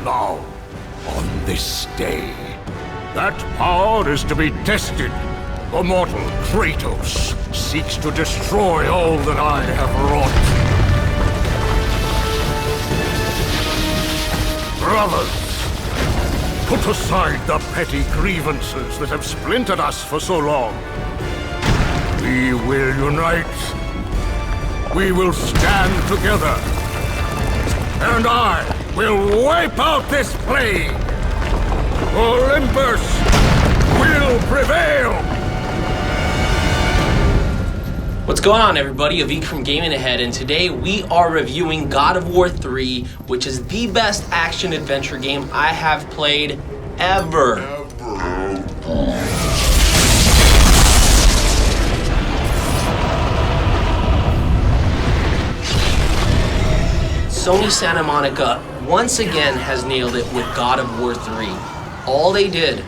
Now, on this day, that power is to be tested. The mortal Kratos seeks to destroy all that I have wrought. Brothers, put aside the petty grievances that have splintered us for so long. We will unite. We will stand together. And I will wipe out this plague. Olympus will prevail. What's going on, everybody? Avik from Gaming Ahead, and today we are reviewing God of War 3, which is the best action-adventure game I have played ever. Sony Santa Monica once again has nailed it with God of War 3. All they did,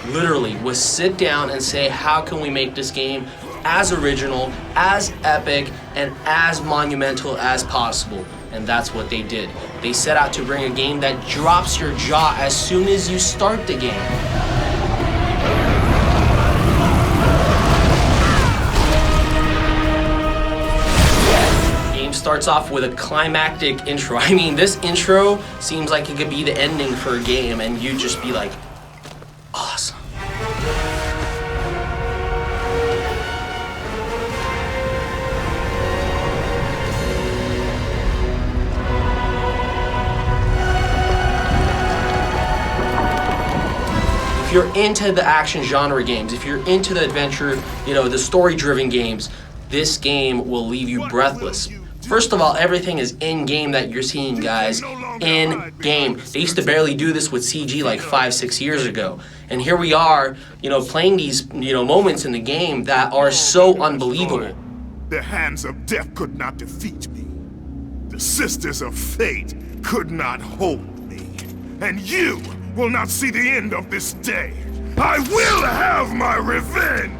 literally, was sit down and say, how can we make this game as original, as epic, and as monumental as possible? And that's what they did. They set out to bring a game that drops your jaw as soon as you start the game. Game starts off with a climactic intro. I mean, this intro seems like it could be the ending for a game, and you'd just be like, awesome. If you're into the action genre games, if you're into the adventure, the story-driven games, this game will leave you breathless. First of all, everything is in-game that you're seeing, guys. In-game. They used to barely do this with CG like 5-6 years ago. And here we are, playing these, moments in the game that are so unbelievable. The hands of death could not defeat me. The sisters of fate could not hold me. And you will not see the end of this day. I will have my revenge!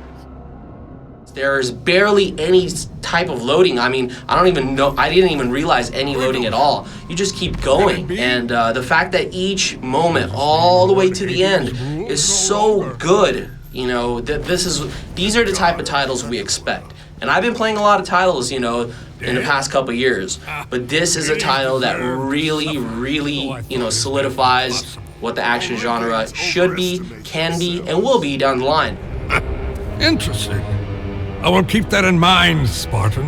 There's barely any type of loading. I mean, I didn't even realize any loading at all. You just keep going. And the fact that each moment, all the way to the end, is so good. These are the type of titles we expect. And I've been playing a lot of titles, in the past couple years. But this is a title that really, solidifies what the action genre should be, can be, and will be down the line. Interesting. I will keep that in mind, Spartan.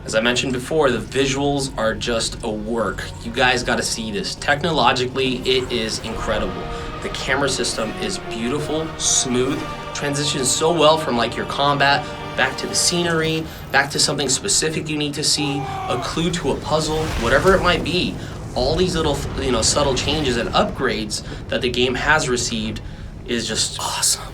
As I mentioned before, the visuals are just a work. You guys gotta see this. Technologically, it is incredible. The camera system is beautiful, smooth, transitions so well from like your combat back to the scenery, back to something specific you need to see, a clue to a puzzle, whatever it might be. All these little, subtle changes and upgrades that the game has received is just awesome.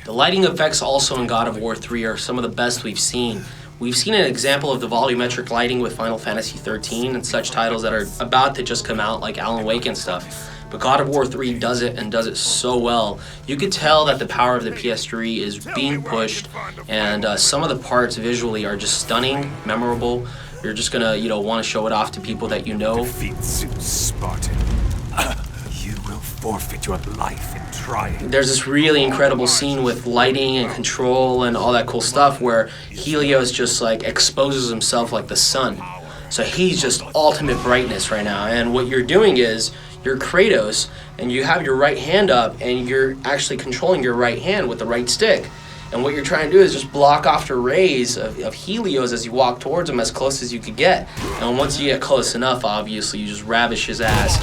The lighting effects also in God of War 3 are some of the best we've seen. We've seen an example of the volumetric lighting with Final Fantasy 13 and such titles that are about to just come out, like Alan Wake and stuff. But God of War 3 does it, and does it so well. You could tell that the power of the PS3 is being pushed, and some of the parts visually are just stunning, memorable. You're just gonna, want to show it off to people that you know. Defeat Zeus, Spartan. You will forfeit your life in trying. There's this really incredible scene with lighting and control and all that cool stuff where Helios just like exposes himself like the sun. So he's just ultimate brightness right now. And what you're doing is, you're Kratos, and you have your right hand up, and you're actually controlling your right hand with the right stick. And what you're trying to do is just block off the rays of Helios as you walk towards him as close as you could get. And once you get close enough, obviously, you just ravish his ass.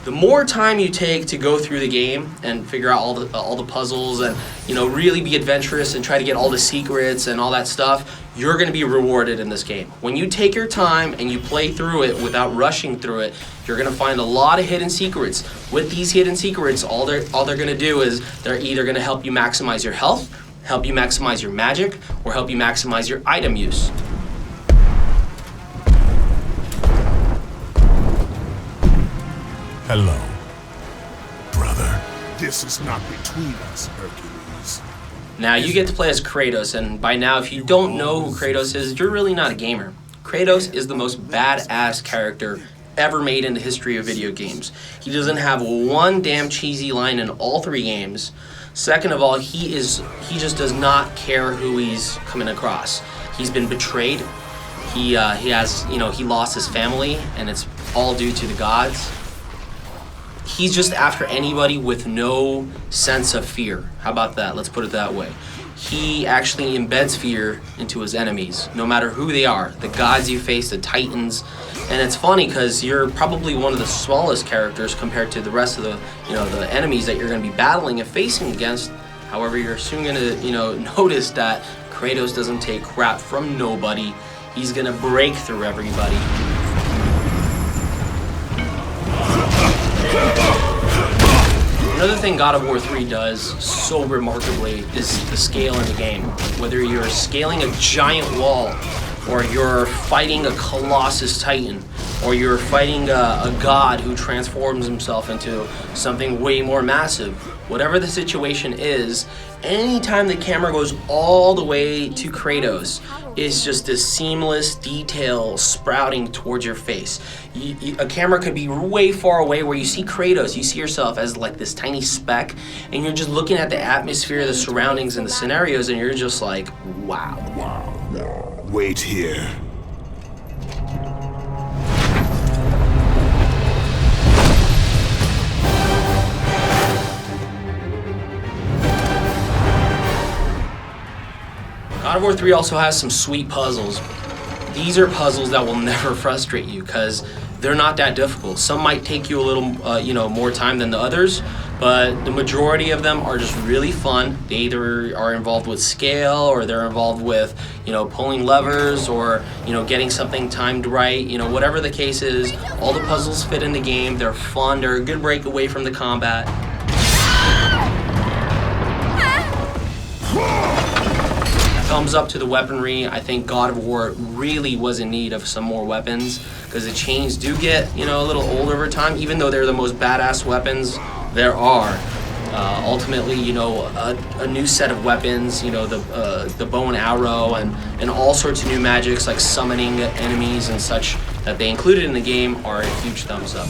The more time you take to go through the game and figure out all the puzzles and really be adventurous and try to get all the secrets and all that stuff, you're going to be rewarded in this game. When you take your time and you play through it without rushing through it, you're going to find a lot of hidden secrets. With these hidden secrets, all they're going to do is they're either going to help you maximize your health, help you maximize your magic, or help you maximize your item use. Hello, brother. This is not between us, Hercules. Now, you get to play as Kratos, and by now, if you don't know who Kratos is, you're really not a gamer. Kratos is the most badass character ever made in the history of video games. He doesn't have one damn cheesy line in all 3 games. Second of all, he just does not care who he's coming across. He's been betrayed. He has, you know, he lost his family, and it's all due to the gods. He's just after anybody with no sense of fear. How about that? Let's put it that way. He actually embeds fear into his enemies, no matter who they are. The gods you face, the titans. And it's funny because you're probably one of the smallest characters compared to the rest of the, you know, the enemies that you're going to be battling and facing against. However, you're soon going to, you know, notice that Kratos doesn't take crap from nobody. He's going to break through everybody. Another thing God of War 3 does so remarkably is the scale in the game. Whether you're scaling a giant wall, or you're fighting a Colossus Titan, or you're fighting a god who transforms himself into something way more massive. Whatever the situation is, anytime the camera goes all the way to Kratos, it's just this seamless detail sprouting towards your face. A camera could be way far away where you see Kratos, you see yourself as like this tiny speck, and you're just looking at the atmosphere, the surroundings, and the scenarios, and you're just like, wow. Wait here. God of War 3 also has some sweet puzzles. These are puzzles that will never frustrate you because they're not that difficult. Some might take you a little, you know, more time than the others, but the majority of them are just really fun. They either are involved with scale, or they're involved with, you know, pulling levers, or, you know, getting something timed right. You know, whatever the case is, all the puzzles fit in the game. They're fun. They're a good break away from the combat. Thumbs up to the weaponry. I think God of War really was in need of some more weapons because the chains do get, you know, a little old over time, even though they're the most badass weapons there are. Ultimately, you know, a new set of weapons, you know, the bow and arrow and all sorts of new magics like summoning enemies and such that they included in the game are a huge thumbs up.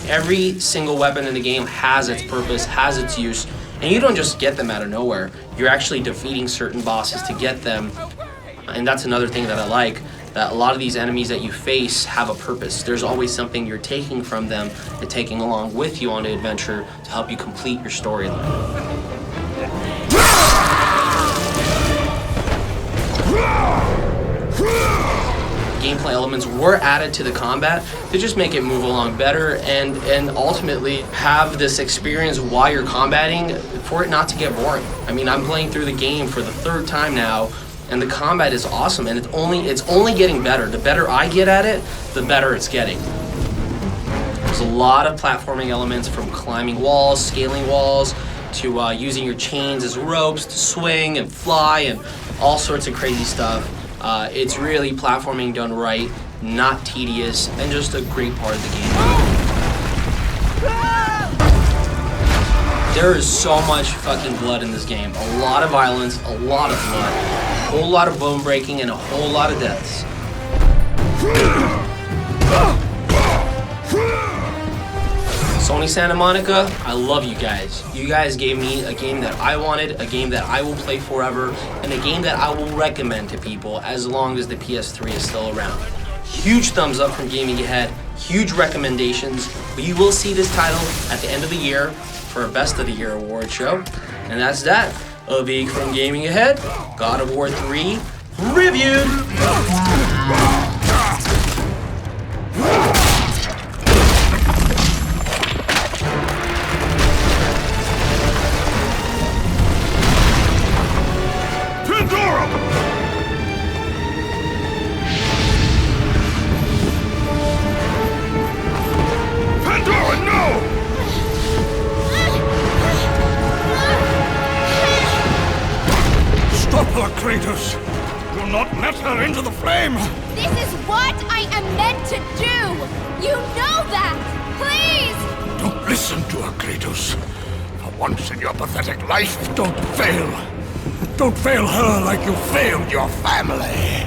Every single weapon in the game has its purpose, has its use. And you don't just get them out of nowhere. You're actually defeating certain bosses to get them. And that's another thing that I like, that a lot of these enemies that you face have a purpose. There's always something you're taking from them and taking along with you on the adventure to help you complete your storyline. Gameplay elements were added to the combat to just make it move along better and ultimately have this experience while you're combating for it not to get boring. I mean, I'm playing through the game for the 3rd time now, and the combat is awesome, and it's only getting better. The better I get at it, the better it's getting. There's a lot of platforming elements, from climbing walls, scaling walls, to using your chains as ropes to swing and fly and all sorts of crazy stuff. It's really platforming done right, not tedious, and just a great part of the game. There is so much fucking blood in this game. A lot of violence, a lot of blood, a whole lot of bone breaking, and a whole lot of deaths. Sony Santa Monica, I love you guys. You guys gave me a game that I wanted, a game that I will play forever, and a game that I will recommend to people as long as the PS3 is still around. Huge thumbs up from Gaming Ahead, huge recommendations. You will see this title at the end of the year for a Best of the Year award show. And that's that. A week from Gaming Ahead, God of War 3 reviewed. Kratos! Do not let her into the flame! This is what I am meant to do! You know that! Please! Don't listen to her, Kratos. For once in your pathetic life. Don't fail. Don't fail her like you failed your family.